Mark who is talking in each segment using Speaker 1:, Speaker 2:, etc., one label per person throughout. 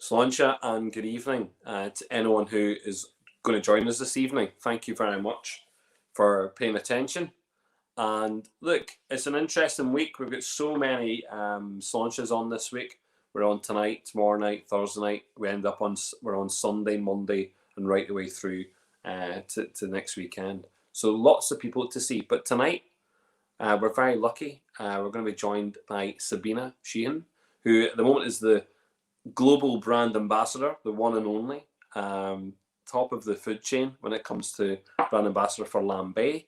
Speaker 1: Sláinte and good evening to anyone who is going to join us this evening. Thank you very much for paying attention. And look, it's an interesting week. We've got so many Sláintes on this week. We're on tonight, tomorrow night, Thursday night. We're on Sunday, Monday, and right the way through to next weekend. So lots of people to see. But tonight, we're very lucky. We're going to be joined by Sabine Sheehan, who at the moment is the global brand ambassador, the one and only, top of the food chain when it comes to brand ambassador for Lambay.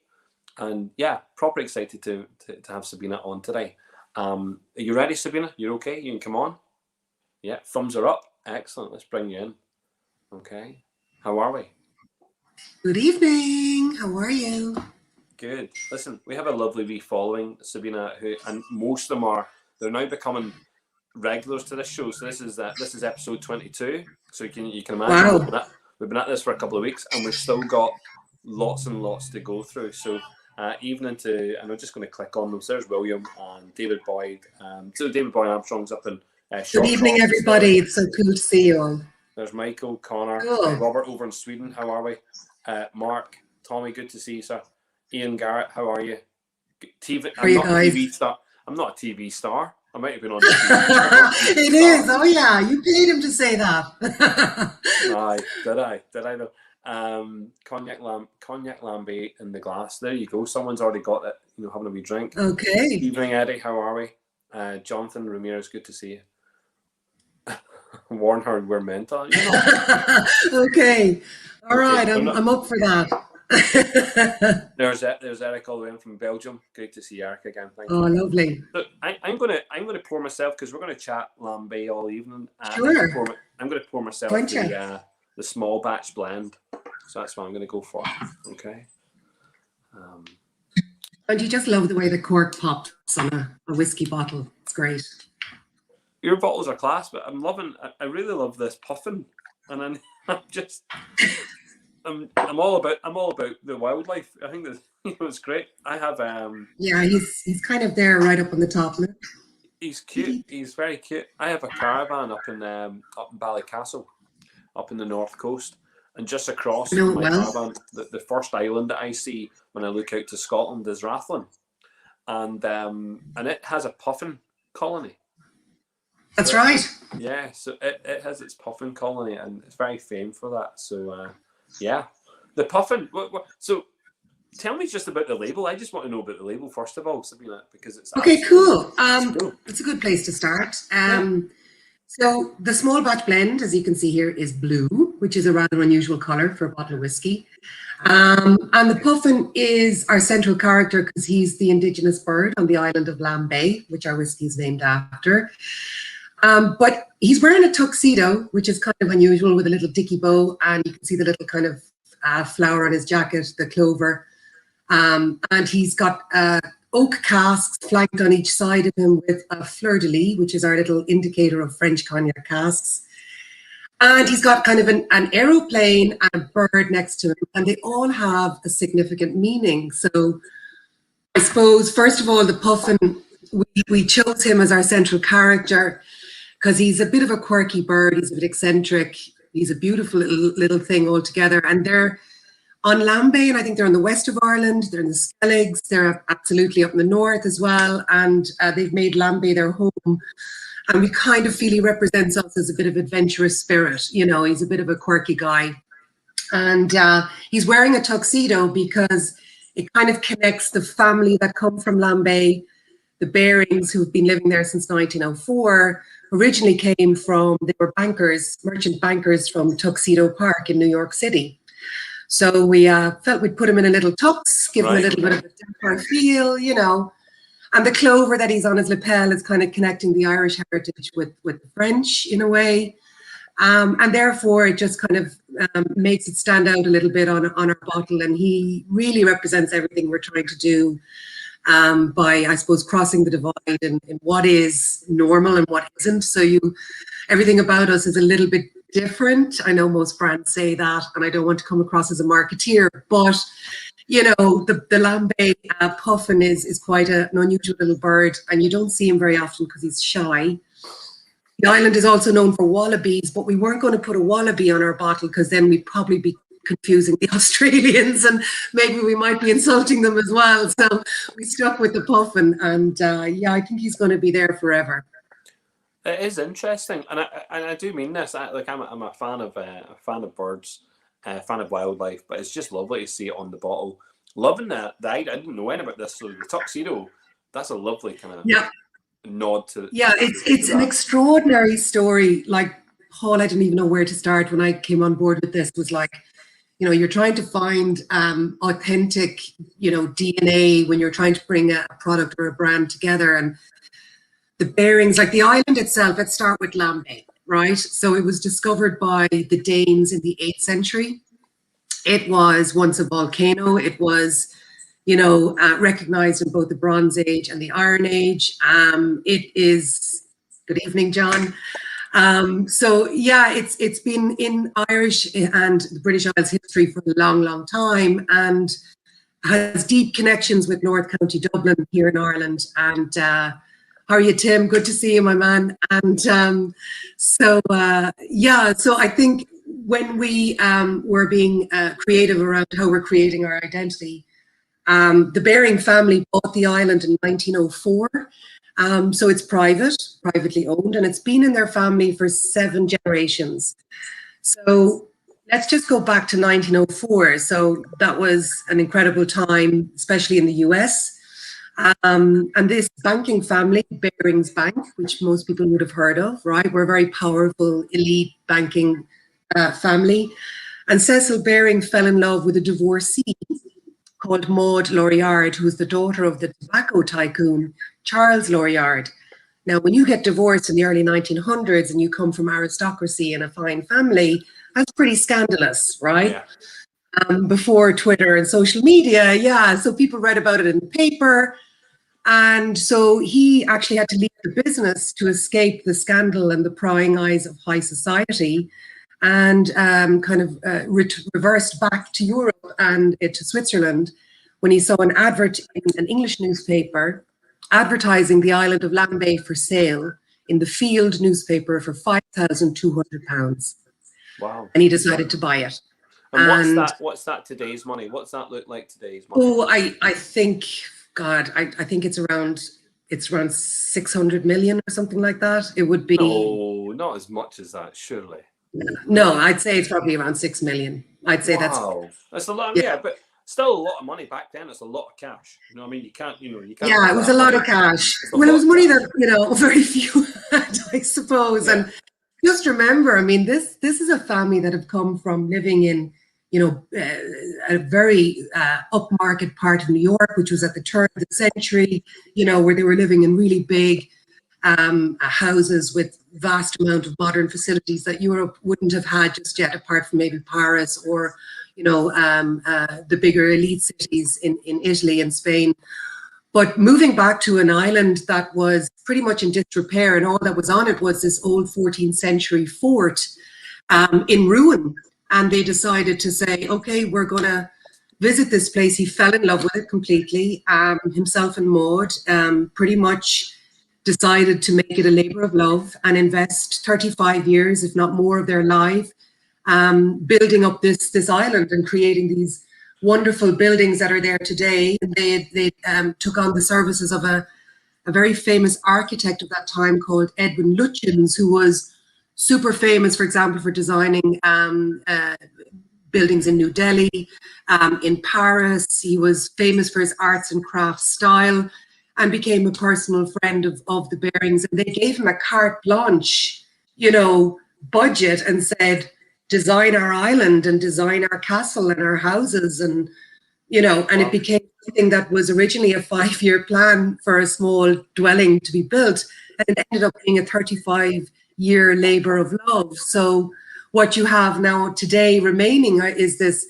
Speaker 1: And yeah, proper excited to have Sabine on today. Are you ready, Sabine? You're okay? You can come on? Yeah, thumbs are up. Excellent. Let's bring you in. Okay. How are we?
Speaker 2: Good evening. How are you?
Speaker 1: Good. Listen, we have a lovely wee following, Sabine, and most of them they're now becoming regulars to this show. So this is episode 22. So you can imagine we've been at this for a couple of weeks, and we've still got lots and lots to go through. So even into, and I'm just going to click on them. So there's William and David Boyd. So David Boyd Armstrong's up in
Speaker 2: Good evening, everybody. It's so cool to see you all.
Speaker 1: There's Michael, Connor, Robert over in Sweden. How are we? Mark, Tommy, good to see you, sir. Ian Garrett, how are you? I'm not a TV star. I might have been on TV.
Speaker 2: It is. Oh yeah, you paid him to say that.
Speaker 1: Aye, did I though? Cognac Lambay in the glass. There you go. Someone's already got it. Having a wee drink.
Speaker 2: Okay.
Speaker 1: Evening, Eddie. How are we? Jonathan Ramirez, good to see you. Warn her we're mental.
Speaker 2: Okay. All right. I'm up for that.
Speaker 1: There's Eric all the way in from Belgium. Great to see Eric again. Thank you.
Speaker 2: Oh, lovely.
Speaker 1: Look, I'm gonna pour myself, because we're gonna chat Lambay all evening.
Speaker 2: Sure.
Speaker 1: I'm gonna pour myself the small batch blend. So that's what I'm gonna go for. Okay.
Speaker 2: And you just love the way the cork pops on a whiskey bottle. It's great.
Speaker 1: Your bottles are class, but I really love this puffin, and then I'm all about the wildlife. I think that it's great. I have
Speaker 2: yeah, he's kind of there right up on the top.
Speaker 1: He's cute. He's very cute. I have a caravan up in Ballycastle, up in the north coast, and just across from my caravan, the first island that I see when I look out to Scotland is Rathlin, and it has a puffin colony.
Speaker 2: That's right.
Speaker 1: Yeah, so it has its puffin colony, and it's very famed for that. So yeah, the puffin. So tell me just about the label. I just want to know about the label first of all, Sabine, because it's
Speaker 2: okay. Cool. It's a good place to start. So the small batch blend, as you can see here, is blue, which is a rather unusual color for a bottle of whiskey. And the puffin is our central character because he's the indigenous bird on the island of Lambay, which our whiskey is named after. But he's wearing a tuxedo, which is kind of unusual, with a little dicky bow, and you can see the little kind of flower on his jacket, the clover. And he's got oak casks flanked on each side of him with a fleur-de-lis, which is our little indicator of French cognac casks. And he's got kind of an aeroplane and a bird next to him, and they all have a significant meaning. So I suppose, first of all, the puffin, we chose him as our central character because he's a bit of a quirky bird. He's a bit eccentric. He's a beautiful little thing altogether. And they're on Lambay, and I think they're in the west of Ireland. They're in the Skelligs. They're absolutely up in the north as well. And they've made Lambay their home. And we kind of feel he represents us as a bit of adventurous spirit. He's a bit of a quirky guy. And he's wearing a tuxedo because it kind of connects the family that come from Lambay. The Barings, who've been living there since 1904, originally came from, they were merchant bankers from Tuxedo Park in New York City. So we felt we'd put him in a little tux, give him a little bit of a dapper feel, And the clover that he's on his lapel is kind of connecting the Irish heritage with the French in a way. And therefore, it just kind of makes it stand out a little bit on our bottle. And he really represents everything we're trying to do. By, I suppose, crossing the divide in what is normal and what isn't. So everything about us is a little bit different. I know most brands say that, and I don't want to come across as a marketeer, but the Lambay puffin is quite an unusual little bird, and you don't see him very often because he's shy. The island is also known for wallabies, but we weren't going to put a wallaby on our bottle because then we'd probably be confusing the Australians and maybe we might be insulting them as well. So we stuck with the puffin, and yeah, I think he's going to be there forever.
Speaker 1: It is interesting, and I do mean this. I'm a fan of birds, a fan of wildlife, but it's just lovely to see it on the bottle. Loving that. I didn't know anything about this. So the tuxedo, that's a lovely kind of nod to.
Speaker 2: Yeah, it's an extraordinary story. Like, Paul, I didn't even know where to start when I came on board with this. It was like, you know, you're trying to find authentic, you know, DNA when you're trying to bring a product or a brand together. And the bearings, like the island itself, let's start with Lambay, right? So it was discovered by the Danes in the 8th century. It was once a volcano. It was, you know, recognized in both the Bronze Age and the Iron Age. It is, good evening, John. So yeah, it's been in Irish and the British Isles history for a long, long time, and has deep connections with North County Dublin here in Ireland. And how are you, Tim? Good to see you, my man. And yeah, so I think when we were being creative around how we're creating our identity, the Baring family bought the island in 1904. So it's privately owned, and it's been in their family for 7 generations. So let's just go back to 1904. So that was an incredible time, especially in the US. And this banking family, Barings Bank, which most people would have heard of, right? We're a very powerful, elite banking family. And Cecil Baring fell in love with a divorcee called Maud Lauriard, who's the daughter of the tobacco tycoon, Charles Lauriard. Now, when you get divorced in the early 1900s and you come from aristocracy and a fine family, that's pretty scandalous, right? Yeah. Before Twitter and social media, yeah, so people read about it in the paper. And so he actually had to leave the business to escape the scandal and the prying eyes of high society, and kind of reversed back to Europe and to Switzerland when he saw an advert in an English newspaper advertising the island of Lambay for sale in the Field newspaper for £5,200. Wow. And he decided to buy it.
Speaker 1: And what's that today's money? What's that look like today's money?
Speaker 2: Oh, I think, God, I think it's around 600 million or something like that. It would be.
Speaker 1: No, not as much as that, surely.
Speaker 2: No, I'd say it's probably around 6 million. I'd say that's
Speaker 1: a lot. Yeah, but still a lot of money back then. It's a lot of cash. You know what I mean? You can't.
Speaker 2: Yeah, it was a lot of cash. Well, it was money that, you know, very few had, I suppose. Yeah. And just remember, I mean, this is a family that have come from living in, you know, a very upmarket part of New York, which was at the turn of the century, you know, where they were living in really big houses with vast amount of modern facilities that Europe wouldn't have had just yet, apart from maybe Paris or, you know, the bigger elite cities in Italy and Spain. But moving back to an island that was pretty much in disrepair, and all that was on it was this old 14th century fort in ruin. And they decided to say, okay, we're going to visit this place. He fell in love with it completely. Himself and Maud pretty much decided to make it a labor of love and invest 35 years, if not more, of their life building up this island and creating these wonderful buildings that are there today. And they took on the services of a very famous architect of that time called Edwin Lutyens, who was super famous, for example, for designing buildings in New Delhi, in Paris. He was famous for his arts and crafts style and became a personal friend of the Barings. And they gave him a carte blanche, you know, budget and said, design our island and design our castle and our houses. And, you know, and it became something that was originally a 5-year plan for a small dwelling to be built. And it ended up being a 35-year labor of love. So what you have now today remaining is this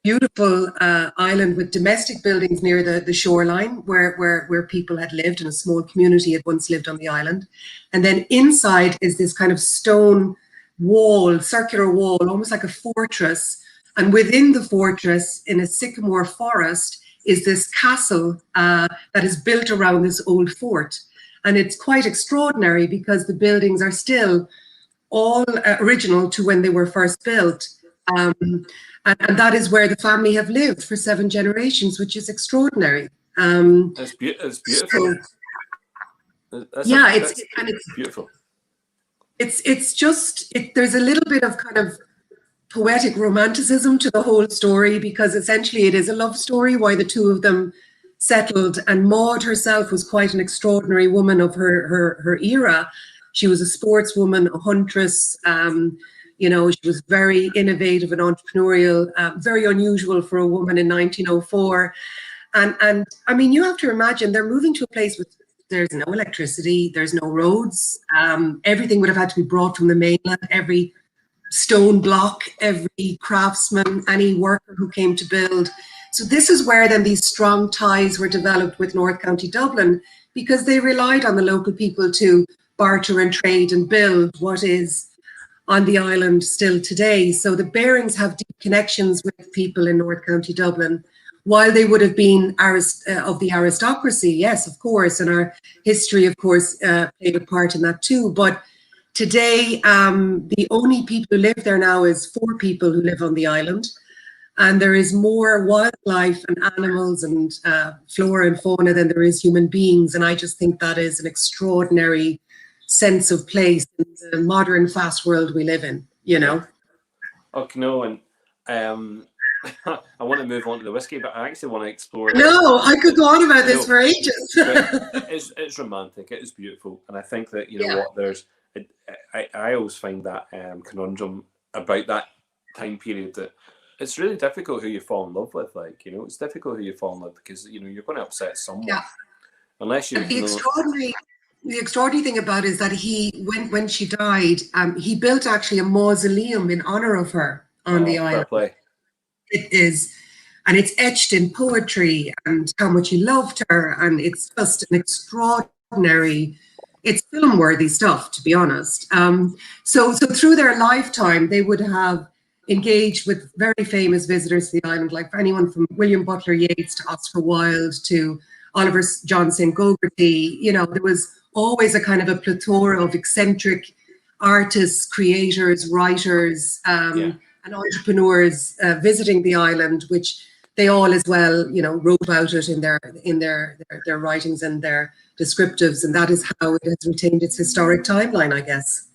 Speaker 2: beautiful island with domestic buildings near the shoreline where people had lived, and a small community had once lived on the island. And then inside is this kind of stone wall, circular wall, almost like a fortress. And within the fortress, in a sycamore forest, is this castle that is built around this old fort. And it's quite extraordinary because the buildings are still all original to when they were first built. And that is where the family have lived for 7 generations, which is extraordinary.
Speaker 1: It's beautiful.
Speaker 2: It's
Speaker 1: beautiful.
Speaker 2: It's just, there's a little bit of kind of poetic romanticism to the whole story, because essentially it is a love story why the two of them settled. And Maud herself was quite an extraordinary woman of her era. She was a sportswoman, a huntress. You know, she was very innovative and entrepreneurial, very unusual for a woman in 1904. And I mean, you have to imagine they're moving to a place with, there's no electricity, there's no roads. Everything would have had to be brought from the mainland, every stone block, every craftsman, any worker who came to build. So this is where then these strong ties were developed with North County Dublin, because they relied on the local people to barter and trade and build what is on the island still today. So the Barings have deep connections with people in North County Dublin, while they would have been of the aristocracy, yes, of course, and our history, of course, played a part in that too. But today, the only people who live there now is 4 people who live on the island. And there is more wildlife and animals and flora and fauna than there is human beings. And I just think that is an extraordinary sense of place in the modern, fast world we live in, you know?
Speaker 1: Okay, no, and I want to move on to the whiskey, but I actually want to explore.
Speaker 2: No, I could go on about this for ages.
Speaker 1: It's romantic, it is beautiful. And I think that, you know what, I always find that conundrum about that time period, that it's really difficult who you fall in love with. Like, you know, it's difficult who you fall in love, because, you know, you're going to upset someone. Yeah. Unless you.
Speaker 2: The extraordinary thing about it is that when she died, he built actually a mausoleum in honor of her on the island.
Speaker 1: Play.
Speaker 2: It is, and it's etched in poetry and how much he loved her, and it's just an extraordinary. It's film-worthy stuff, to be honest. So through their lifetime, they would have engaged with very famous visitors to the island, like anyone from William Butler Yeats to Oscar Wilde to Oliver John St. Gogarty. You know, there was always a kind of a plethora of eccentric artists, creators, writers, and entrepreneurs visiting the island, which they all as well, you know, wrote about it in their writings and their descriptives, and that is how it has retained its historic timeline, I guess.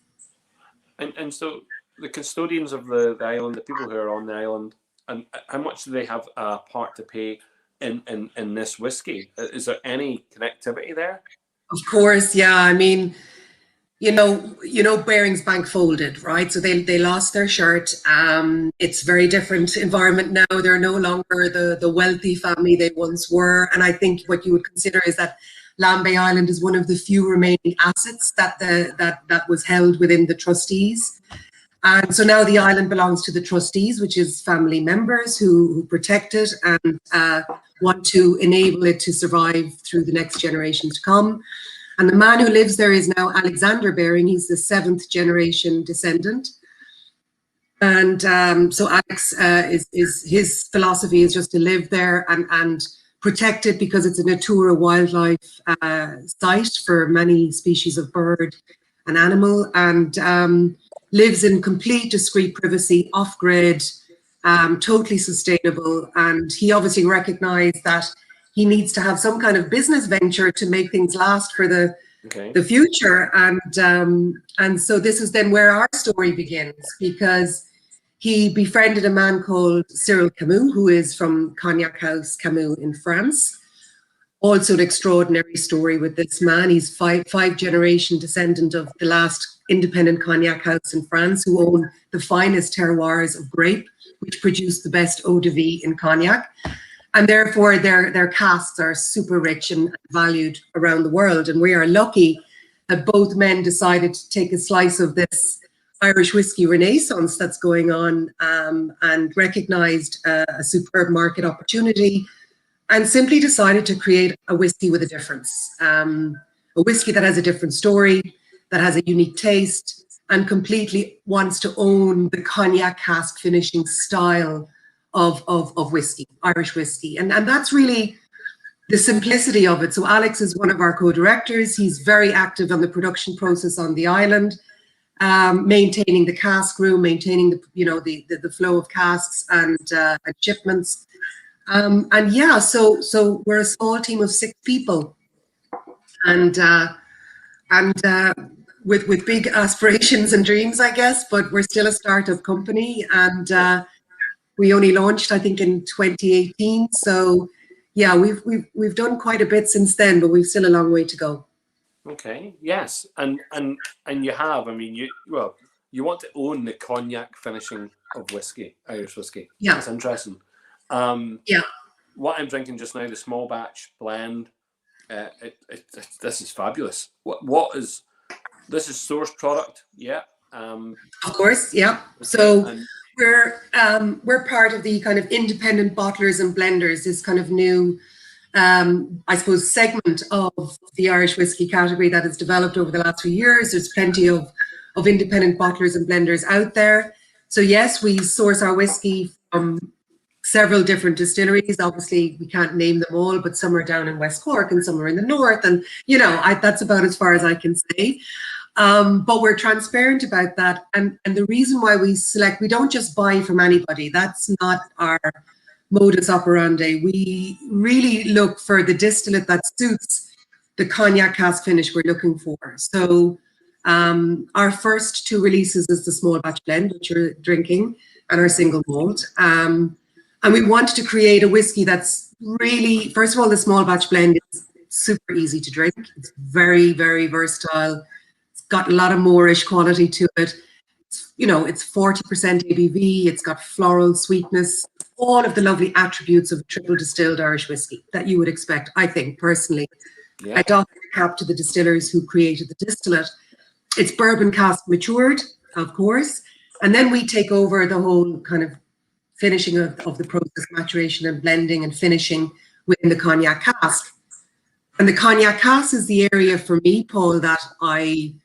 Speaker 1: And so the custodians of the island, the people who are on the island, and how much do they have a part to play in this whiskey? Is there any connectivity there?
Speaker 2: Of course, yeah. I mean, you know, Barings Bank folded, right? So they lost their shirt. It's a very different environment now. They're no longer the wealthy family they once were. And I think what you would consider is that Lambay Island is one of the few remaining assets that was held within the trustees. And so now the island belongs to the trustees, which is family members who protect it and want to enable it to survive through the next generation to come. And the man who lives there is now Alexander Baring. He's the 7th generation descendant. And so Alex, his philosophy is just to live there and protect it, because it's a Natura wildlife site for many species of bird and animal, and lives in complete discreet privacy, off-grid, totally sustainable. And he obviously recognized that he needs to have some kind of business venture to make things last for the future. And so this is then where our story begins, because he befriended a man called Cyril Camus, who is from Cognac House Camus in France. Also an extraordinary story with this man. He's five generation descendant of the last independent cognac house in France, who own the finest terroirs of grape, which produce the best eau de vie in cognac. And therefore their casks are super rich and valued around the world. And we are lucky that both men decided to take a slice of this Irish whiskey renaissance that's going on, and recognized a superb market opportunity, and simply decided to create a whiskey with a difference. A whiskey that has a different story, that has a unique taste, and completely wants to own the cognac cask finishing style of whiskey, Irish whiskey. And that's really the simplicity of it. So Alex is one of our co-directors. He's very active on the production process on the island, maintaining the cask room, maintaining the flow of casks and shipments. And yeah, so we're a small team of 6 people, and with big aspirations and dreams, I guess. But we're still a startup company, and we only launched, I think, in 2018. So yeah, we've done quite a bit since then, but we've still a long way to go.
Speaker 1: Okay. Yes, and you have. I mean, you want to own the cognac finishing of whiskey, Irish whiskey.
Speaker 2: Yeah,
Speaker 1: it's interesting.
Speaker 2: Yeah.
Speaker 1: What I'm drinking just now, the small batch blend, this is fabulous. What is this? Is source product? Yeah.
Speaker 2: Of course, yeah. So we're part of the kind of independent bottlers and blenders, this kind of new, I suppose, segment of the Irish whiskey category that has developed over the last few years. There's plenty of independent bottlers and blenders out there. So yes, we source our whiskey from several different distilleries. Obviously, we can't name them all, but some are down in West Cork and some are in the north. And, that's about as far as I can say. But we're transparent about that. And the reason why we don't just buy from anybody. That's not our modus operandi. We really look for the distillate that suits the cognac cask finish we're looking for. So our first 2 releases is the small batch blend, which you're drinking, and our single malt. And we wanted to create a whiskey that's really, first of all, the small batch blend is super easy to drink. It's very, very versatile. It's got a lot of Moorish quality to it. It's 40% ABV. It's got floral sweetness, all of the lovely attributes of a triple distilled Irish whiskey that you would expect, I think, personally.
Speaker 1: Yeah.
Speaker 2: I doff the cap to the distillers who created the distillate. It's bourbon cask matured, of course. And then we take over the whole kind of finishing of the process, maturation and blending and finishing within the cognac cask. And the cognac cask is the area for me, Paul, that I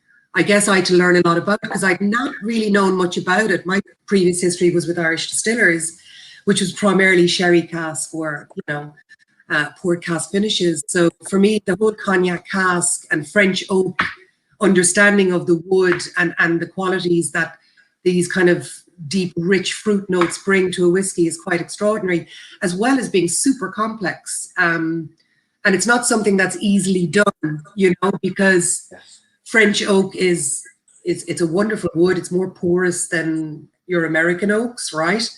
Speaker 2: guess I had to learn a lot about, because I'd not really known much about it. My previous history was with Irish distillers, which was primarily sherry cask or, port cask finishes. So for me, the whole cognac cask and French oak understanding of the wood and the qualities that these kind of deep, rich fruit notes bring to a whiskey is quite extraordinary, as well as being super complex. And it's not something that's easily done, because French oak it's a wonderful wood. It's more porous than your American oaks, right?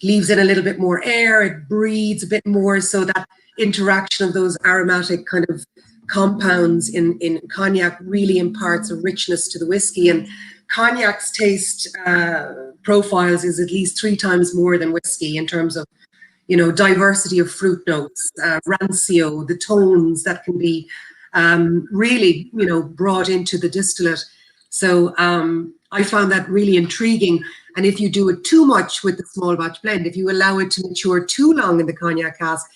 Speaker 2: Leaves in a little bit more air. It breathes a bit more, so that interaction of those aromatic kind of compounds in cognac really imparts a richness to the whiskey. And cognac's taste profiles is at least 3 times more than whiskey in terms of, diversity of fruit notes, rancio, the tones that can be really, brought into the distillate. So I found that really intriguing. And if you do it too much with the small batch blend, if you allow it to mature too long in the cognac cask,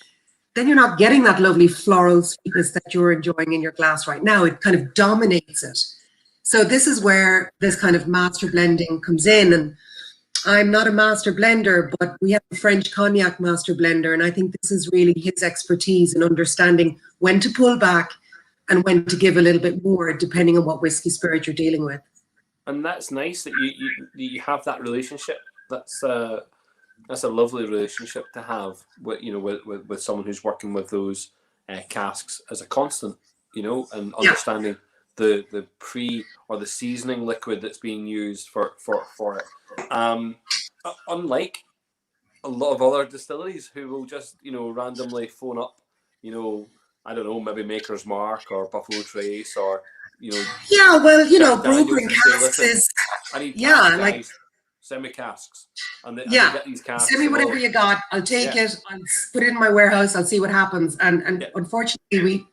Speaker 2: then you're not getting that lovely floral sweetness that you're enjoying in your glass right now. It kind of dominates it. So this is where this kind of master blending comes in. And I'm not a master blender, but we have a French cognac master blender. And I think this is really his expertise in understanding when to pull back and when to give a little bit more, depending on what whiskey spirit you're dealing with.
Speaker 1: And that's nice that you have that relationship. That's a lovely relationship to have with someone who's working with those casks as a constant, and understanding the pre or the seasoning liquid that's being used for it. Unlike a lot of other distilleries who will just randomly phone up, I don't know, maybe Maker's Mark or Buffalo Trace or
Speaker 2: Yeah, well, brokering casks is
Speaker 1: I need casks,
Speaker 2: like
Speaker 1: guys. Send me casks. And they
Speaker 2: yeah,
Speaker 1: get these casks.
Speaker 2: send me whatever you got. I'll take it. I'll put it in my warehouse. I'll see what happens. And unfortunately,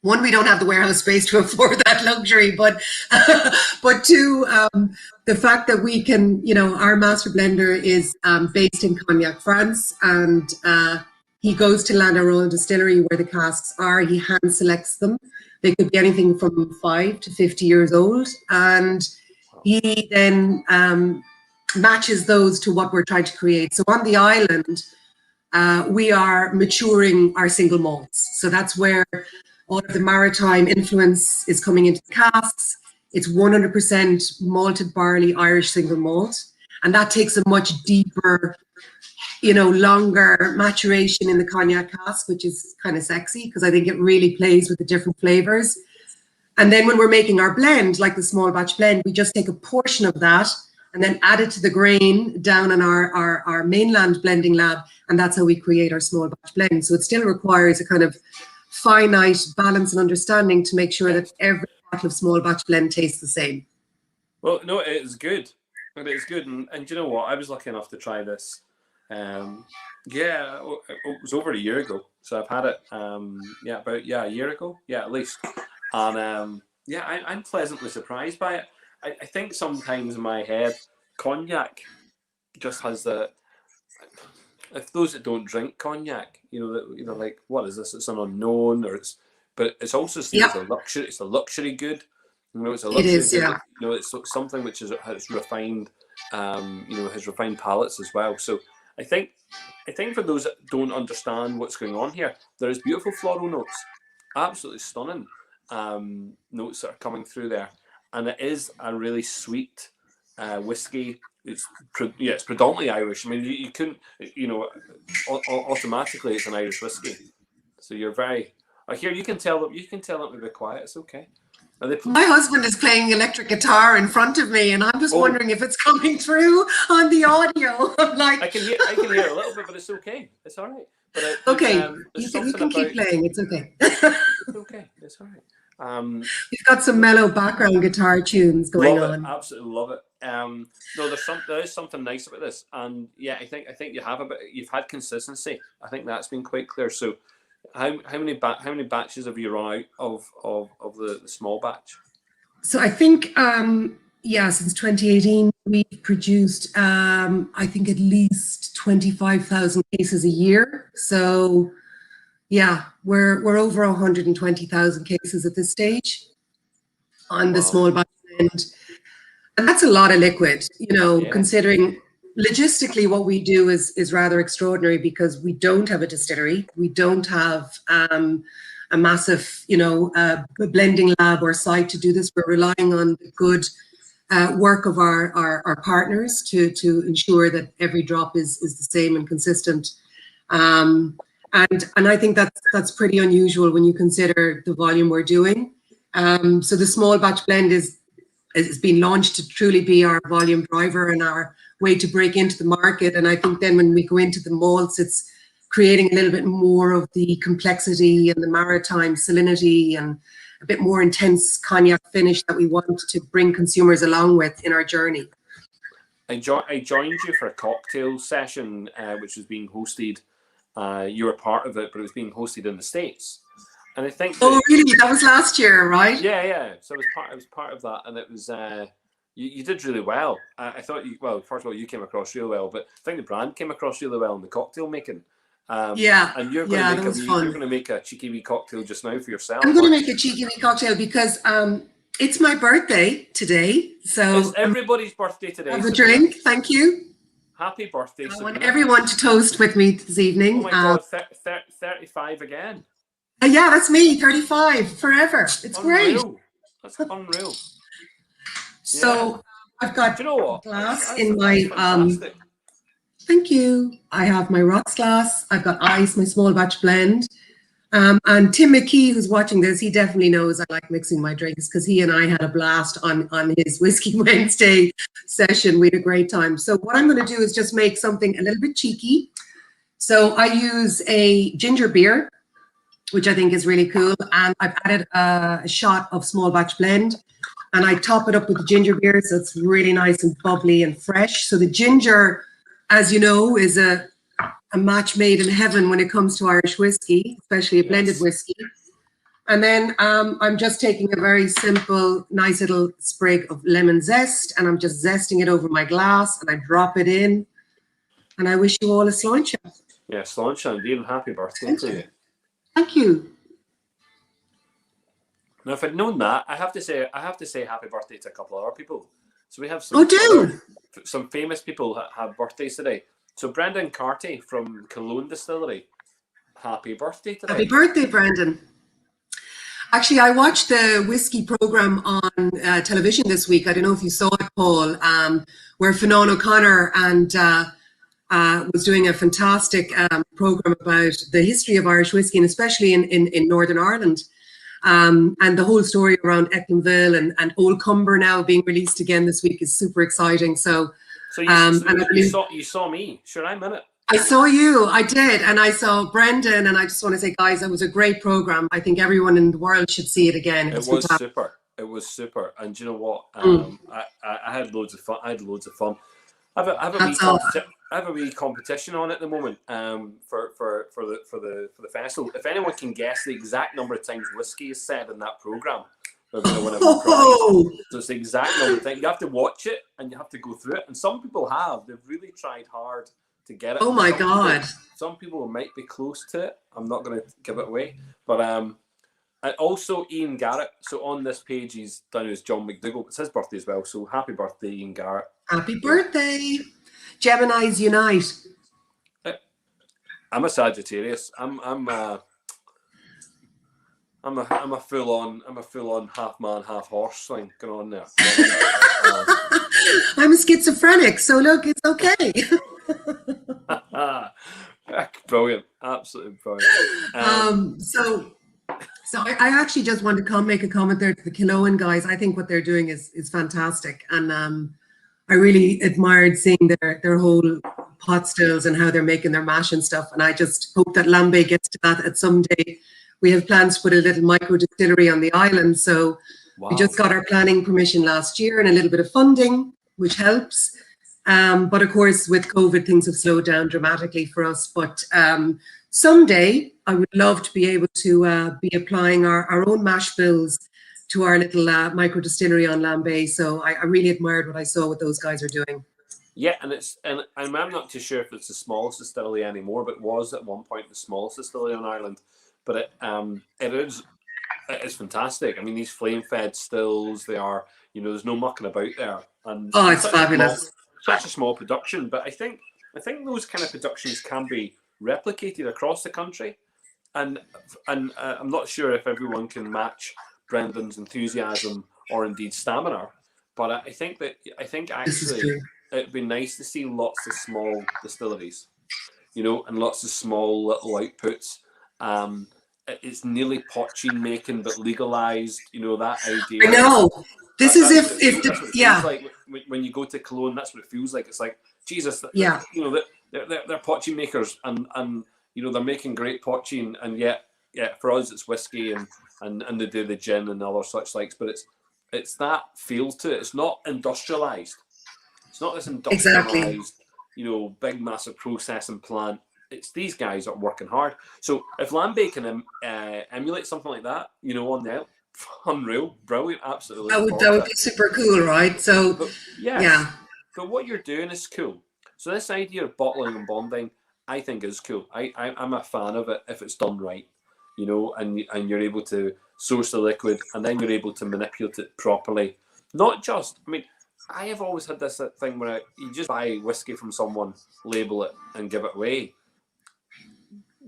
Speaker 2: we don't have the warehouse space to afford that luxury. But but 2, the fact that we can, our master blender is based in Cognac, France, and he goes to Landaroyal Distillery where the casks are. He hand selects them. They could be anything from 5 to 50 years old, and he then matches those to what we're trying to create. So on the island, we are maturing our single malts. So that's where all of the maritime influence is coming into the casks. It's 100% malted barley Irish single malt. And that takes a much deeper, longer maturation in the cognac cask, which is kind of sexy because I think it really plays with the different flavors. And then when we're making our blend, like the small batch blend, we just take a portion of that and then add it to the grain down in our mainland blending lab. And that's how we create our small batch blend. So it still requires a kind of finite balance and understanding to make sure that every bottle of small batch blend tastes the same.
Speaker 1: Well, no, it is good. It is good. And you know what? I was lucky enough to try this. It was over a year ago. So I've had it, about a year ago. Yeah, at least. And I'm pleasantly surprised by it. I think sometimes in my head, cognac just has the. If those that don't drink cognac, like, what is this? It's an unknown, but it's also seen as a luxury. It's a luxury good. It's a luxury good. It's something which has refined, has refined palates as well. So I think for those that don't understand what's going on here, there is beautiful floral notes, absolutely stunning notes that are coming through there, and it is a really sweet whiskey. It's predominantly Irish. I mean, you couldn't, automatically it's an Irish whiskey. So you're very. I hear you can tell them. You can tell them to be quiet. It's okay.
Speaker 2: My husband is playing electric guitar in front of me, and I'm just wondering if it's coming through on the audio. I'm like,
Speaker 1: I can hear a little bit, but it's okay. It's all right. But
Speaker 2: you can keep playing. It's okay.
Speaker 1: It's okay. It's all right.
Speaker 2: You've got some mellow background guitar tunes going on.
Speaker 1: Absolutely love it. No, there is something nice about this, and I think you've had consistency. I think that's been quite clear. So, how many batches have you run out of the small batch?
Speaker 2: So I think since 2018 we've produced I think at least 25,000 cases a year. So we're over 120,000 cases at this stage on the small batch blend. And that's a lot of liquid, considering logistically what we do is rather extraordinary because we don't have a distillery. We don't have a massive, blending lab or site to do this. We're relying on the good work of our partners to ensure that every drop is the same and consistent. And I think that's pretty unusual when you consider the volume we're doing. So the small batch blend is been launched to truly be our volume driver and our way to break into the market. And I think then when we go into the malts, it's creating a little bit more of the complexity and the maritime salinity and a bit more intense cognac finish that we want to bring consumers along with in our journey.
Speaker 1: I joined you for a cocktail session, which was being hosted. You were part of it, but it was being hosted in the States. And I think.
Speaker 2: Oh, really? That was last year, right?
Speaker 1: Yeah. So I was part of that, and it was. You did really well. I thought first of all, you came across really well, but I think the brand came across really well in the cocktail making. And you're going to make a cheeky wee cocktail just now for yourself.
Speaker 2: I'm going to make a cheeky wee cocktail because it's my birthday today. So
Speaker 1: it's everybody's birthday today.
Speaker 2: Have a drink. Thank you.
Speaker 1: Happy birthday,
Speaker 2: I want everyone to toast with me this evening.
Speaker 1: Oh my God, 35 again.
Speaker 2: Yeah, that's me, 35 forever. It's
Speaker 1: unreal.
Speaker 2: Great.
Speaker 1: That's unreal.
Speaker 2: So I've got glass in my
Speaker 1: fantastic.
Speaker 2: Thank you. I have my rocks glass. I've got ice, my small batch blend. And Tim McKee, who's watching this, he definitely knows I like mixing my drinks because he and I had a blast on his Whiskey Wednesday session. We had a great time. So what I'm going to do is just make something a little bit cheeky. So I use a ginger beer, which I think is really cool. And I've added a shot of small batch blend. And I top it up with the ginger beer, so it's really nice and bubbly and fresh. So the ginger, as you know, is a match made in heaven when it comes to Irish whiskey, especially a blended whiskey. And then I'm just taking a very simple, nice little sprig of lemon zest, and I'm just zesting it over my glass, and I drop it in. And I wish you all a Sláinte.
Speaker 1: Yeah, Sláinte, indeed, and happy birthday to you.
Speaker 2: Thank you.
Speaker 1: Now, if I'd known that, I have to say happy birthday to a couple of other people. So we have some famous people have birthdays today. So Brendan Carty from Cologne Distillery, happy birthday today.
Speaker 2: Happy birthday, Brendan. Actually, I watched the whiskey program on television this week. I don't know if you saw it, Paul, where Fionnán O'Connor and was doing a fantastic program about the history of Irish whiskey, and especially in Northern Ireland. And the whole story around Ecklenville and Old Cumber now being released again this week is super exciting. So
Speaker 1: you saw me. Sure, I'm in it.
Speaker 2: I saw you, I did, and I saw Brendan, and I just want to say, guys, it was a great program. I think everyone in the world should see it again.
Speaker 1: It was super. It was super, and do you know what? I had loads of fun. I have a wee competition on at the moment for the festival. If anyone can guess the exact number of times whiskey is said in that program, they're going to win a prize. So it's the exact number of times. You have to watch it and you have to go through it. And some people have. They've really tried hard to get it.
Speaker 2: Oh my God.
Speaker 1: Some people might be close to it. I'm not going to give it away. But and also Ian Garrett. So on this page, he's down as John McDougall. It's his birthday as well. So happy birthday, Ian Garrett.
Speaker 2: Happy birthday. Geminis unite.
Speaker 1: I'm a Sagittarius. I'm a full on half man, half horse thing going on there.
Speaker 2: I'm a schizophrenic, so look, it's okay.
Speaker 1: Brilliant, absolutely brilliant.
Speaker 2: So I actually just want to make a comment there to the Killoan guys. I think what they're doing is fantastic, and I really admired seeing their whole pot stills and how they're making their mash and stuff. And I just hope that Lambay gets to that at some day. We have plans to put a little micro distillery on the island. So we just got our planning permission last year and a little bit of funding, which helps. But of course, with COVID, things have slowed down dramatically for us. But someday I would love to be able to be applying our own mash bills to our little micro distillery on Lambay. So I really admired what I saw what those guys are doing.
Speaker 1: Yeah, and I'm not too sure if it's the smallest distillery anymore, but it was at one point the smallest distillery on Ireland. But it is fantastic. I mean, these flame-fed stills, they are, there's no mucking about there. And
Speaker 2: it's fabulous.
Speaker 1: Such a small production, but I think those kind of productions can be replicated across the country. And I'm not sure if everyone can match Brendan's enthusiasm or indeed stamina, but I think actually it'd be nice to see lots of small distilleries, and lots of small little outputs. It's nearly potching making, but legalized. That idea.
Speaker 2: I know. This is
Speaker 1: like when you go to Cologne, that's what it feels like. It's like Jesus.
Speaker 2: Yeah.
Speaker 1: They're potching makers, and they're making great potching, and yet for us it's whiskey and they do the gin and other such likes, but it's that feel to it. It's not industrialized. It's not this industrialized, big massive processing plant. It's these guys that are working hard. So if Lambay can emulate something like that, on the unreal, brilliant, absolutely.
Speaker 2: That would be super cool, right? So
Speaker 1: But what you're doing is cool. So this idea of bottling and bonding, I think is cool. I'm a fan of it if it's done right, and you're able to source the liquid and then you're able to manipulate it properly. Not just, I have always had this thing where you just buy whiskey from someone, label it, and give it away.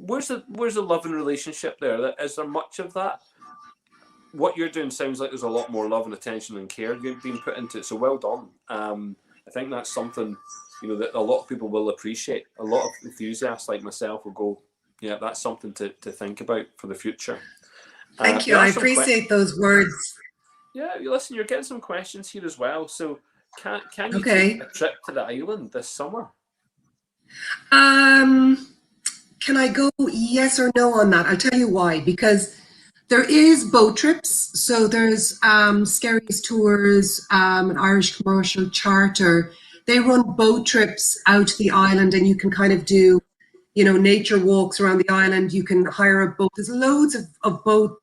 Speaker 1: Where's the love and relationship there? Is there much of that? What you're doing sounds like there's a lot more love and attention and care being put into it. So well done. I think that's something that a lot of people will appreciate. A lot of enthusiasts like myself will go, yeah, that's something to think about for the future.
Speaker 2: Thank you. I appreciate those words.
Speaker 1: Yeah, listen, you're getting some questions here as well. So can you take a trip to the island this summer?
Speaker 2: Can I go yes or no on that? I'll tell you why. Because there is boat trips. So there's Skerries Tours, an Irish commercial charter. They run boat trips out to the island, and you can kind of do, nature walks around the island. You can hire a boat. There's loads of boat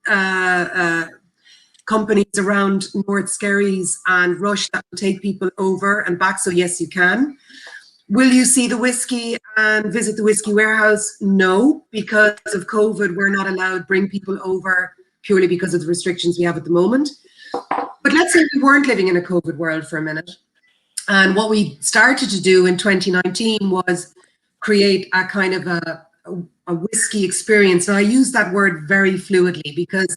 Speaker 2: companies around North Skerries and Rush that will take people over and back. So yes, you can. Will you see the whiskey and visit the whiskey warehouse? No, because of COVID, we're not allowed to bring people over purely because of the restrictions we have at the moment. But let's say we weren't living in a COVID world for a minute. And what we started to do in 2019 was create a kind of a whiskey experience. And I use that word very fluidly because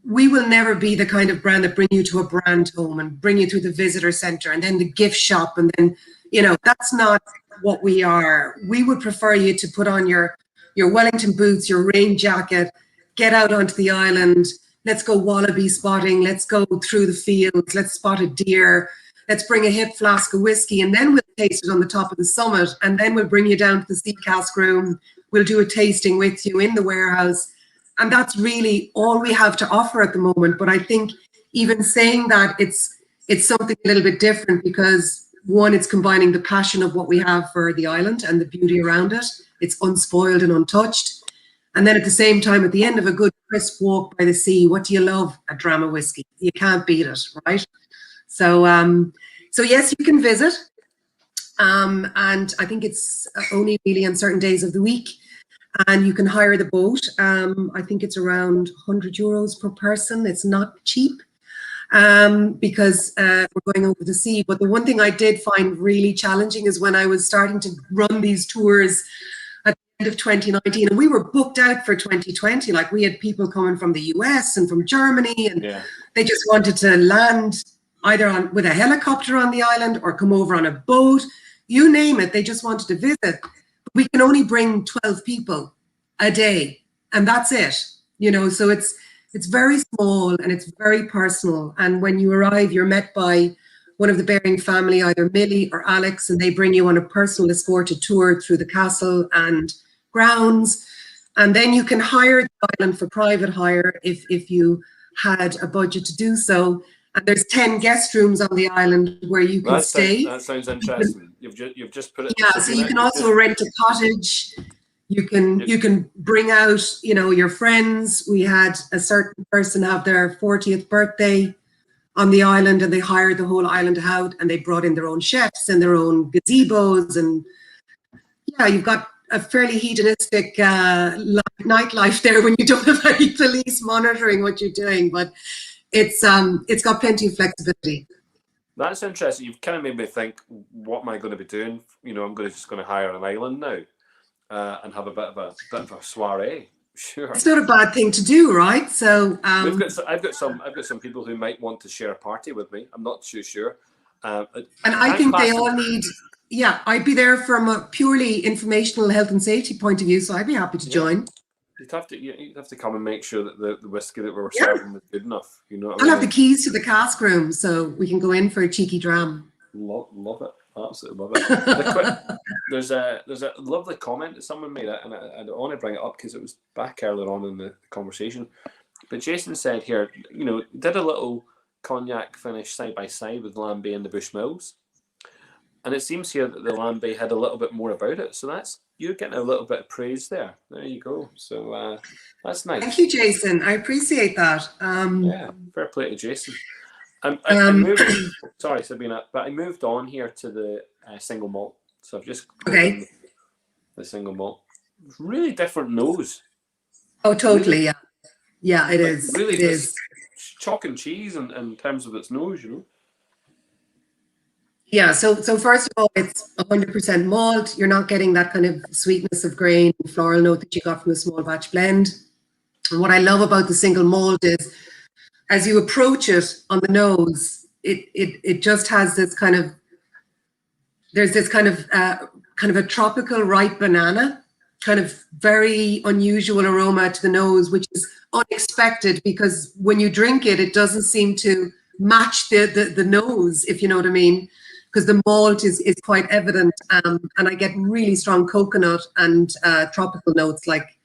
Speaker 2: we will never be the kind of brand that bring you to a brand home and bring you to the visitor center and then the gift shop. And then, you know, that's not what we are. We would prefer you to put on your Wellington boots, your rain jacket, get out onto the island. Let's go wallaby spotting. Let's go through the fields. Let's spot a deer. Let's bring a hip flask of whiskey, and then we'll taste it on the top of the summit. And then we'll bring you down to the sea cask room. We'll do a tasting with you in the warehouse. And that's really all we have to offer at the moment. But I think even saying that, it's something a little bit different because, one, it's combining the passion of what we have for the island and the beauty around it. It's unspoiled and untouched. And then at the same time, at the end of a good crisp walk by the sea, what do you love? A dram of whiskey. You can't beat it, right? So, so yes, you can visit. And I think it's only really on certain days of the week. And you can hire the boat. I think it's around €100 per person. It's not cheap because we're going over the sea. But the one thing I did find really challenging is when I was starting to run these tours at the end of 2019, and we were booked out for 2020. Like, we had people coming from the US and from Germany, and they just wanted to land either with a helicopter on the island or come over on a boat. You name it, they just wanted to visit. We can only bring 12 people a day, and that's it. You know, so it's very small and it's very personal. And when you arrive, you're met by one of the Baring family, either Millie or Alex, and they bring you on a personal escorted tour through the castle and grounds. And then you can hire the island for private hire if you had a budget to do so. And there's 10 guest rooms on the island where you can stay.
Speaker 1: That sounds interesting. You've just put it.
Speaker 2: Yeah, so you can also rent a cottage. You can bring out, you know, your friends. We had a certain person have their 40th birthday on the island, and they hired the whole island out, and they brought in their own chefs and their own gazebos, and yeah, you've got a fairly hedonistic nightlife there when you don't have any police monitoring what you're doing, but it's got plenty of flexibility.
Speaker 1: That's interesting. You've kind of made me think, what am I going to be doing? You know, I'm just going to hire an island now and have a bit of a soiree. Sure,
Speaker 2: it's not a bad thing to do, right? So
Speaker 1: I've got some people who might want to share a party with me. I'm not too sure.
Speaker 2: And I think they all need. Yeah, I'd be there from a purely informational health and safety point of view, so I'd be happy to join.
Speaker 1: You'd have to come and make sure that the whiskey that we were serving was good enough. You know,
Speaker 2: I'll have the keys to the cask room, so we can go in for a cheeky dram.
Speaker 1: Love it, absolutely love it. There's a lovely comment that someone made, and I don't want to bring it up because it was back earlier on in the conversation. But Jason said here, you know, did a little cognac finish side by side with Lambay and the Bushmills, and it seems here that the Lambay had a little bit more about it. So you're getting a little bit of praise there. There you go. So that's nice.
Speaker 2: Thank you, Jason. I appreciate that.
Speaker 1: Yeah, fair play to Jason. I moved, sorry, Sabina, but I moved on here to the single malt. So I've just the single malt. Really different nose.
Speaker 2: Oh, totally. Really, yeah, it is.
Speaker 1: Really,
Speaker 2: it is
Speaker 1: chalk and cheese in terms of its nose, you know.
Speaker 2: Yeah. So first of all, it's 100% malt. You're not getting that kind of sweetness of grain and floral note that you got from a small batch blend. And what I love about the single malt is, as you approach it on the nose, it just has this kind of, there's this kind of a tropical ripe banana, kind of very unusual aroma to the nose, which is unexpected because when you drink it, it doesn't seem to match the nose, if you know what I mean, because the malt is quite evident, and I get really strong coconut and tropical notes like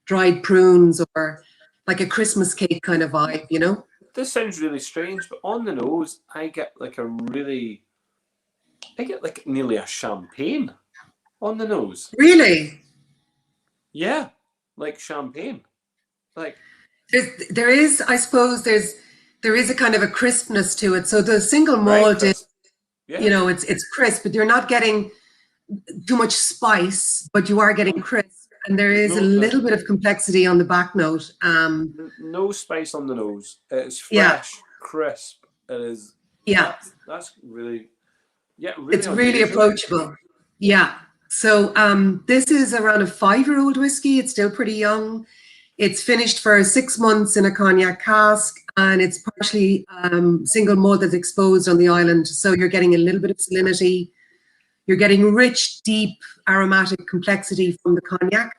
Speaker 2: dried prunes or like a Christmas cake kind of vibe, you know?
Speaker 1: This sounds really strange, but on the nose, I get like nearly a champagne on the nose.
Speaker 2: Really?
Speaker 1: Yeah, like champagne. Like
Speaker 2: there is, I suppose, there is a kind of a crispness to it. So the single malt is, you know, it's crisp, but you're not getting too much spice, but you are getting crisp. And there is a little bit of complexity on the back note.
Speaker 1: No spice on the nose. It's fresh, crisp. It is.
Speaker 2: Yeah.
Speaker 1: That's really. Yeah,
Speaker 2: really. It's really approachable. Yeah. So this is around a 5-year-old whiskey. It's still pretty young. It's finished for 6 months in a cognac cask, and it's partially single malt that's exposed on the island. So you're getting a little bit of salinity. You're getting rich, deep, aromatic complexity from the cognac,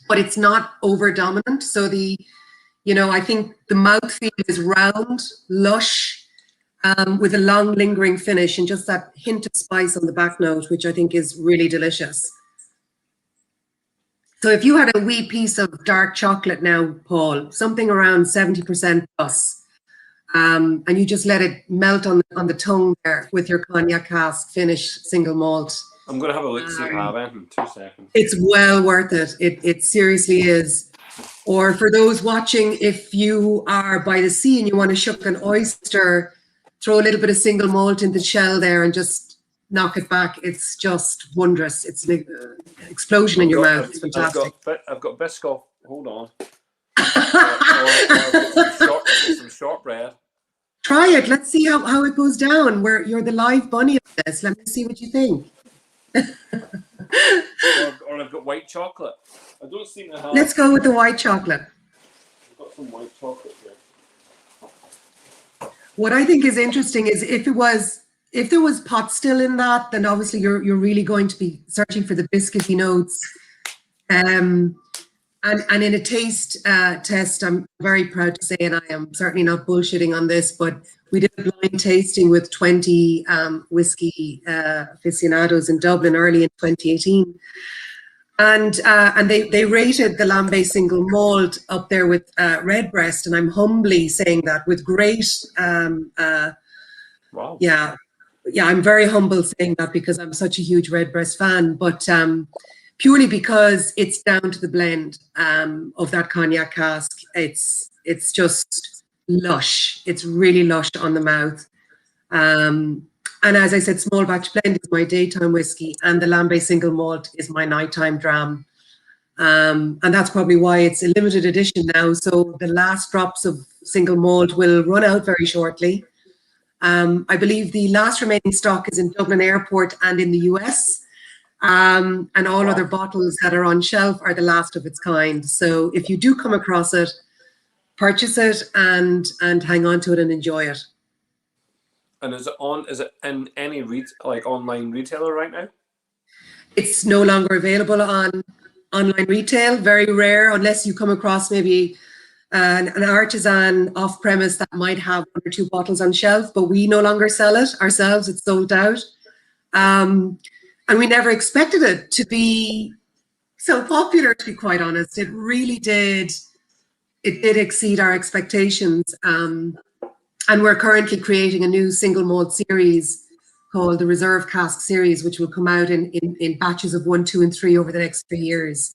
Speaker 2: but it's not over dominant. So I think the mouthfeel is round, lush, with a long lingering finish and just that hint of spice on the back note, which I think is really delicious. So if you had a wee piece of dark chocolate now, Paul, something around 70% plus, and you just let it melt on the tongue there with your cognac cask finish single malt.
Speaker 1: I'm going to have a look, see if I have it in 2 seconds.
Speaker 2: It's well worth it. It seriously is. Or for those watching, if you are by the sea and you want to shuck an oyster, throw a little bit of single malt in the shell there and just knock it back. It's just wondrous. It's an explosion in your mouth. It's fantastic.
Speaker 1: I've got Biscoff. Hold on. I've got some shortbread.
Speaker 2: Try it. Let's see how it goes down. You're the live bunny of this. Let me see what you think.
Speaker 1: or I've got white chocolate. I don't seem to have.
Speaker 2: Let's go with the white chocolate.
Speaker 1: I've got some white chocolate here.
Speaker 2: What I think is interesting is if there was pot still in that, then obviously you're really going to be searching for the biscuity notes. And in a taste test, I'm very proud to say, and I am certainly not bullshitting on this, but we did a blind tasting with 20 whiskey aficionados in Dublin early in 2018. And they rated the Lambay single malt up there with Redbreast, and I'm humbly saying that with great,
Speaker 1: wow.
Speaker 2: Yeah, I'm very humble saying that because I'm such a huge Redbreast fan, but purely because it's down to the blend of that cognac cask. It's just lush. It's really lush on the mouth. And as I said, small batch blend is my daytime whiskey, and the Lambay single malt is my nighttime dram. And that's probably why it's a limited edition now. So the last drops of single malt will run out very shortly. I believe the last remaining stock is in Dublin Airport and in the US. And all other bottles that are on shelf are the last of its kind. So if you do come across it, purchase it and hang on to it and enjoy it.
Speaker 1: And is it in any online retailer right now?
Speaker 2: It's no longer available on online retail. Very rare, unless you come across maybe an artisan off premise that might have 1 or 2 bottles on shelf, but we no longer sell it ourselves. It's sold out. And we never expected it to be so popular, to be quite honest. It really did. It did exceed our expectations. And we're currently creating a new single malt series called the Reserve Cask series, which will come out in batches of 1, 2, and 3 over the next 3 years.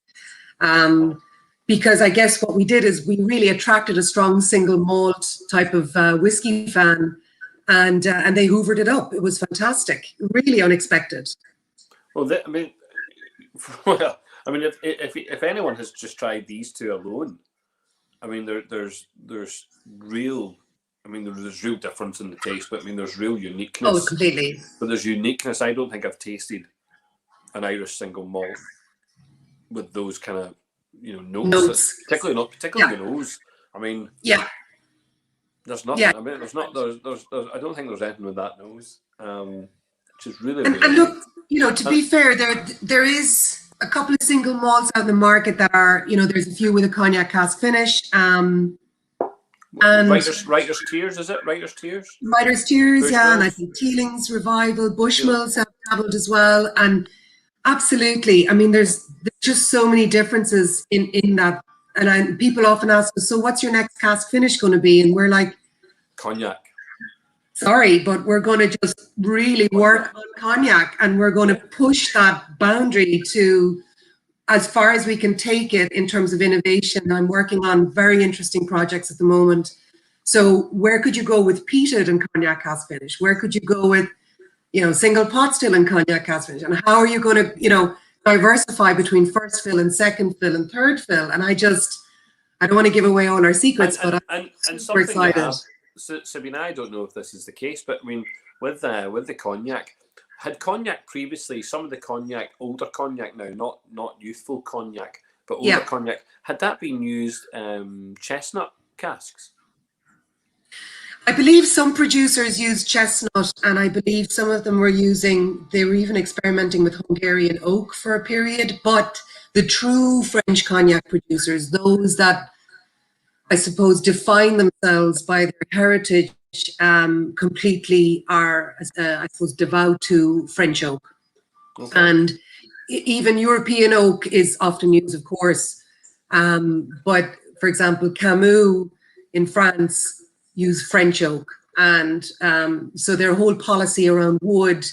Speaker 2: Because I guess what we did is we really attracted a strong single malt type of whiskey fan, and they hoovered it up. It was fantastic, really unexpected.
Speaker 1: Well, if anyone has just tried these two alone, I mean, there's real difference in the taste, but I mean, there's real uniqueness.
Speaker 2: Oh, completely.
Speaker 1: But there's uniqueness. I don't think I've tasted an Irish single malt with those kind of, notes. Particularly the nose. I mean, there's nothing. Yeah. I mean, there's not. There's. I don't think there's anything with that nose. Which is really.
Speaker 2: And look, to be fair, there is a couple of single malts out in the market that are, there's a few with a cognac cask finish. And
Speaker 1: Writer's Tears, is it? Writer's Tears?
Speaker 2: Writer's Tears, yeah. And I think Teeling's Revival, Bushmills have dabbled as well. And absolutely, I mean, there's just so many differences in that. And people often ask us, so what's your next cask finish going to be? And we're like,
Speaker 1: Cognac.
Speaker 2: Sorry, but we're going to just really work on cognac, and we're going to push that boundary to as far as we can take it in terms of innovation. I'm working on very interesting projects at the moment. So where could you go with peated and cognac cask finish? Where could you go with, single pot still and cognac cask finish? And how are you going to, diversify between first fill and second fill and third fill? And I don't want to give away all our secrets, but I'm super excited.
Speaker 1: Sabine, I don't know if this is the case, but I mean, with the cognac, had cognac previously, some of the cognac, older cognac now, not youthful cognac, but older cognac, had that been used chestnut casks?
Speaker 2: I believe some producers use chestnut, and I believe some of them were even experimenting with Hungarian oak for a period, but the true French cognac producers, those that I suppose define themselves by their heritage, completely are, I suppose, devout to French oak. Okay. And even European oak is often used, of course, but for example, Camus in France use French oak, and so their whole policy around wood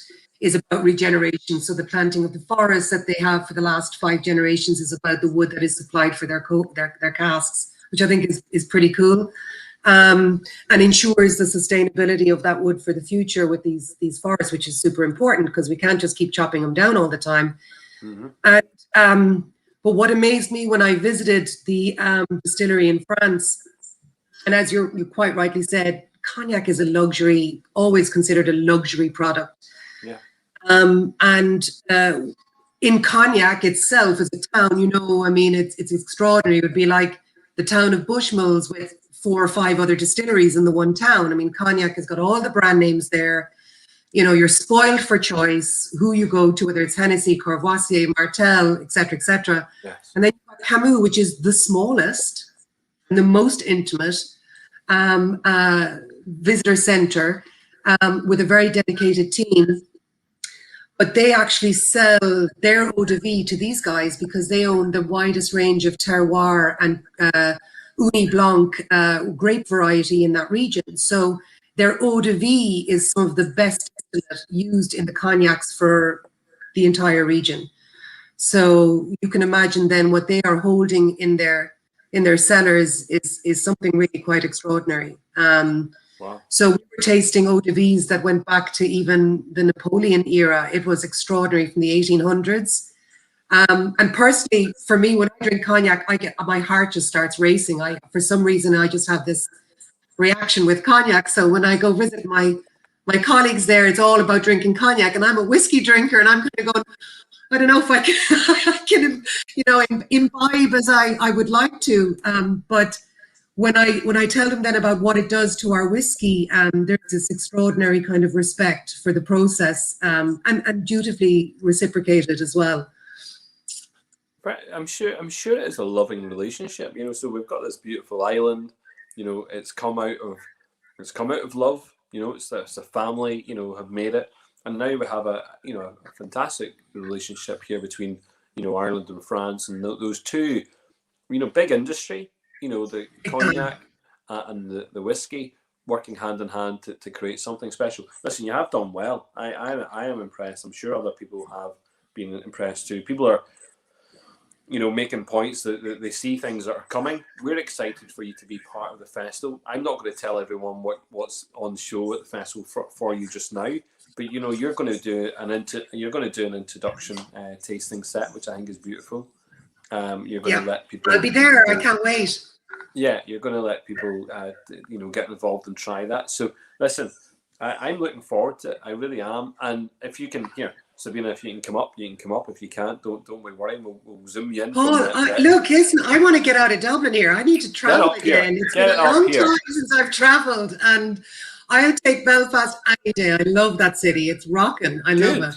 Speaker 2: is about regeneration. So the planting of the forests that they have for the last 5 generations is about the wood that is supplied for their casks, which I think is pretty cool, and ensures the sustainability of that wood for the future with these forests, which is super important because we can't just keep chopping them down all the time. Mm-hmm. And but what amazed me when I visited the distillery in France, and as you quite rightly said, cognac is a luxury, always considered a luxury product. Yeah. And in Cognac itself as a town, I mean, it's extraordinary. It would be like the town of Bushmills with 4 or 5 other distilleries in the one town. I mean, Cognac has got all the brand names there. You're spoiled for choice, who you go to, whether it's Hennessy, Courvoisier, Martell, et cetera, Yes. And then you've got Camus, which is the smallest and the most intimate visitor center with a very dedicated team. But they actually sell their eau de vie to these guys because they own the widest range of terroir and Uni Blanc grape variety in that region. So their eau de vie is some of the best used in the cognacs for the entire region. So you can imagine then what they are holding in their cellars is something really quite extraordinary. Wow. So we were tasting eau de vies that went back to even the Napoleon era. It was extraordinary from the 1800s. And personally, for me, when I drink cognac, my heart just starts racing. For some reason, I just have this reaction with cognac. So when I go visit my colleagues there, it's all about drinking cognac, and I'm a whiskey drinker, and I'm kind of going, I don't know if I can imbibe as I would like to. But when I tell them then about what it does to our whiskey, there's this extraordinary kind of respect for the process, and dutifully reciprocated as well.
Speaker 1: I'm sure it is a loving relationship. So we've got this beautiful island. It's come out of love. It's a family. Have made it, and now we have a fantastic relationship here between Ireland and France, and those two, big industry. The cognac and the whiskey working hand in hand to create something special. Listen, you have done well. I am impressed. I'm sure other people have been impressed too. People are, making points that they see things that are coming. We're excited for you to be part of the festival. I'm not going to tell everyone what's on show at the festival for you just now, but you're going to do an introduction tasting set, which I think is beautiful. You're going to let people.
Speaker 2: I'll be there. I can't wait.
Speaker 1: Yeah, you're going to let people, get involved and try that. So listen, I'm looking forward to it. I really am. And if you can, Sabine, if you can come up, you can come up. If you can't, don't worry. We'll zoom you in.
Speaker 2: Look, listen, I want to get out of Dublin here. I need to travel again. It's been a long time since I've traveled, and I'll take Belfast any day. I love that city. It's rocking. I love it.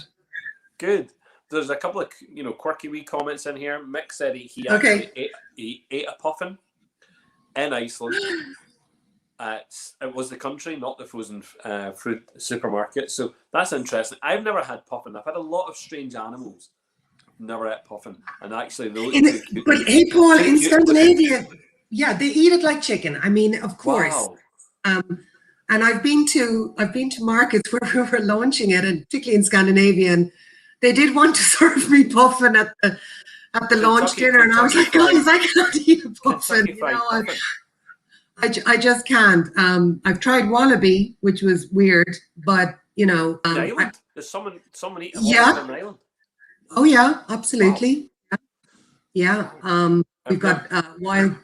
Speaker 2: Good.
Speaker 1: There's a couple of quirky wee comments in here. Mick said he actually ate a puffin in Iceland. It was the country, not the frozen fruit supermarket. So that's interesting. I've never had puffin. I've had a lot of strange animals. Never had puffin. And actually,
Speaker 2: but hey, Paul, in Scandinavia, they eat it like chicken. I mean, of course. Wow. And I've been to markets where we were launching it, and particularly in Scandinavia, and they did want to serve me puffin at the launch dinner, and I was like, guys, I can't eat a puffin. I just can't. I've tried wallaby, which was weird, but
Speaker 1: island? Does someone eat a wallaby on the island?
Speaker 2: Oh yeah, absolutely. Wow. Yeah. We've got wild.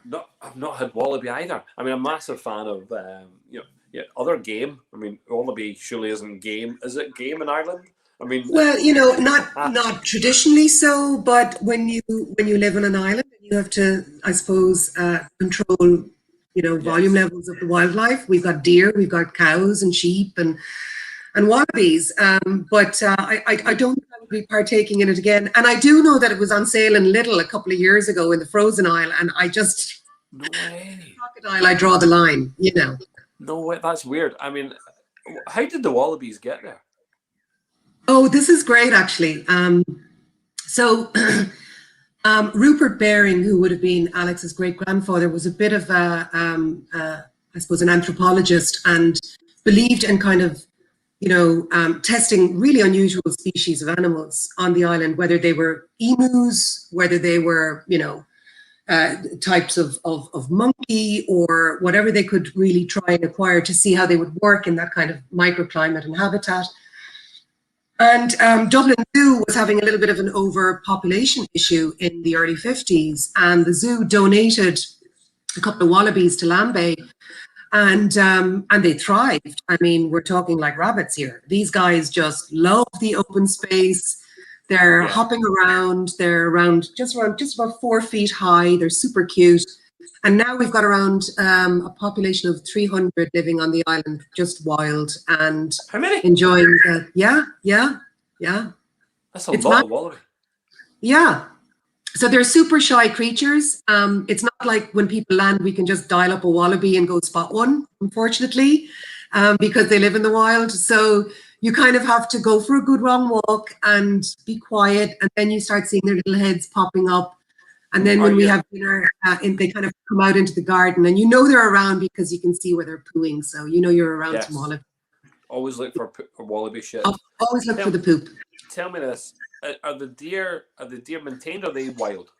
Speaker 1: I've not had wallaby either. I mean, I'm a massive fan of other game. I mean, wallaby surely isn't game. Is it game in Ireland? I mean,
Speaker 2: Well, not traditionally so, but when you live on an island, you have to, I suppose, control, volume
Speaker 1: yes.
Speaker 2: levels of the wildlife. We've got deer, we've got cows and sheep and wallabies. But I don't think I would be partaking in it again. And I do know that it was on sale in Lidl a couple of years ago in the frozen aisle, and I just
Speaker 1: No way.
Speaker 2: crocodile, I draw the line.
Speaker 1: No way. That's weird. I mean, how did the wallabies get there?
Speaker 2: Oh, this is great, actually. So Rupert Baring, who would have been Alex's great grandfather, was a bit of I suppose, an anthropologist, and believed in kind of, testing really unusual species of animals on the island, whether they were emus, whether they were, types of monkey, or whatever they could really try and acquire to see how they would work in that kind of microclimate and habitat. And Dublin Zoo was having a little bit of an overpopulation issue in the early 50s, and the zoo donated a couple of wallabies to Lambay, and they thrived. I mean, we're talking like rabbits here. These guys just love the open space. They're hopping around. They're just about 4 feet high. They're super cute. And now we've got around a population of 300 living on the island, just wild and
Speaker 1: How many?
Speaker 2: enjoying. Yeah.
Speaker 1: That's a lot of wallaby.
Speaker 2: Yeah. So they're super shy creatures. It's not like when people land, we can just dial up a wallaby and go spot one, unfortunately, because they live in the wild. So you kind of have to go for a good long walk and be quiet. And then you start seeing their little heads popping up. And then when we have dinner, they kind of come out into the garden, and they're around because you can see where they're pooing. So you're around some wallaby.
Speaker 1: Always look for wallaby shit.
Speaker 2: Always look for the poop.
Speaker 1: Tell me this: are the deer maintained, or are they wild?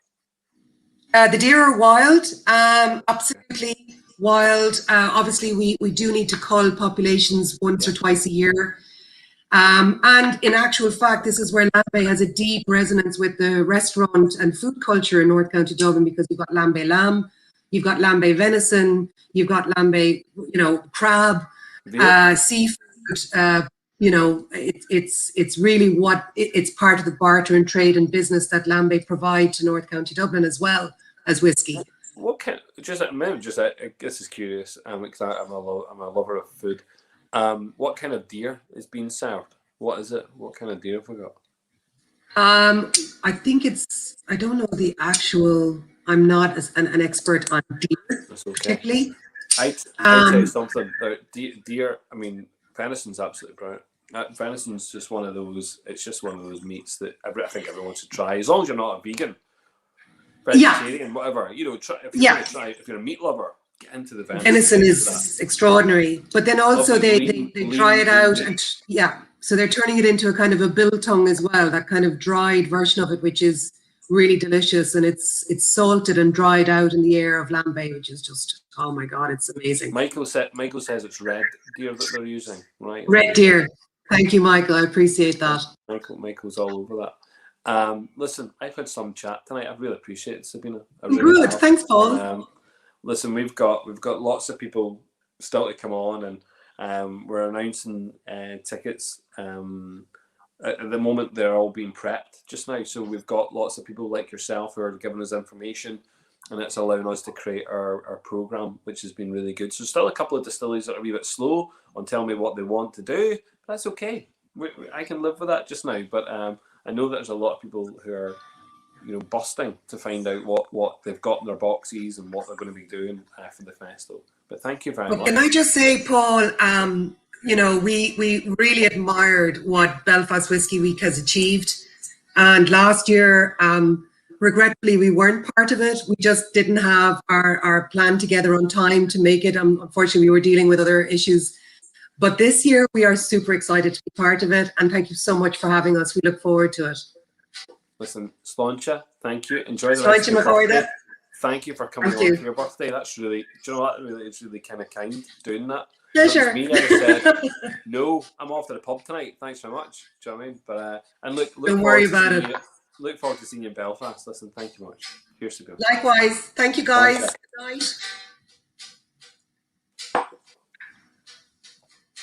Speaker 2: The deer are wild, absolutely wild. Obviously, we do need to cull populations once or twice a year. And in actual fact, this is where Lambay has a deep resonance with the restaurant and food culture in North County Dublin, because you've got Lambay lamb, you've got Lambay venison, you've got Lambay, crab, seafood. It's really it's part of the barter and trade and business that Lambay provide to North County Dublin, as well as whiskey.
Speaker 1: What kind? This is curious, because I'm a lover of food. What kind of deer is being served? What is it? What kind of deer have we got?
Speaker 2: I think I don't know the actual. I'm not an expert on deer, particularly.
Speaker 1: I'll tell you something. Deer. I mean, venison's absolutely brilliant. Venison's just one of those. It's just one of those meats that I think everyone should try, as long as you're not a vegan, vegetarian, whatever. If you're a meat lover, get into the venison.
Speaker 2: Venison is extraordinary, but then also they dry it out, and so they're turning it into a kind of a biltong as well, that kind of dried version of it, which is really delicious, and it's salted and dried out in the air of Lambay, which is just, oh my God, it's amazing.
Speaker 1: Michael says it's red deer that they're using, right?
Speaker 2: Red deer. Thank you, Michael. I appreciate that.
Speaker 1: Michael's all over that. Listen, I've had some chat tonight. I really appreciate it, Sabine.
Speaker 2: Good. Thanks, Paul.
Speaker 1: Listen, we've got lots of people still to come on, and we're announcing tickets. At the moment, they're all being prepped just now. So we've got lots of people like yourself who are giving us information, and it's allowing us to create our program, which has been really good. So still a couple of distilleries that are a wee bit slow on telling me what they want to do. But that's okay. I can live with that just now. But I know that there's a lot of people who are, busting to find out what they've got in their boxes and what they're going to be doing for the festival. But thank you very much.
Speaker 2: Can I just say, Paul, we really admired what Belfast Whisky Week has achieved. And last year, regretfully, we weren't part of it. We just didn't have our plan together on time to make it. Unfortunately, we were dealing with other issues. But this year, we are super excited to be part of it. And thank you so much for having us. We look forward to it.
Speaker 1: Listen, Sláinte, thank you. Enjoy the rest of your birthday. Thank you for coming on for your birthday. That's really, do you know what? It's really kind of kind doing that.
Speaker 2: Pleasure.
Speaker 1: Me, I said, no, I'm off to the pub tonight. Thanks very much. Do you know what I mean? But and look
Speaker 2: don't worry about it.
Speaker 1: Look forward to seeing you in Belfast. Listen, thank you much. Here's to go.
Speaker 2: Likewise. Thank you, guys. Good night.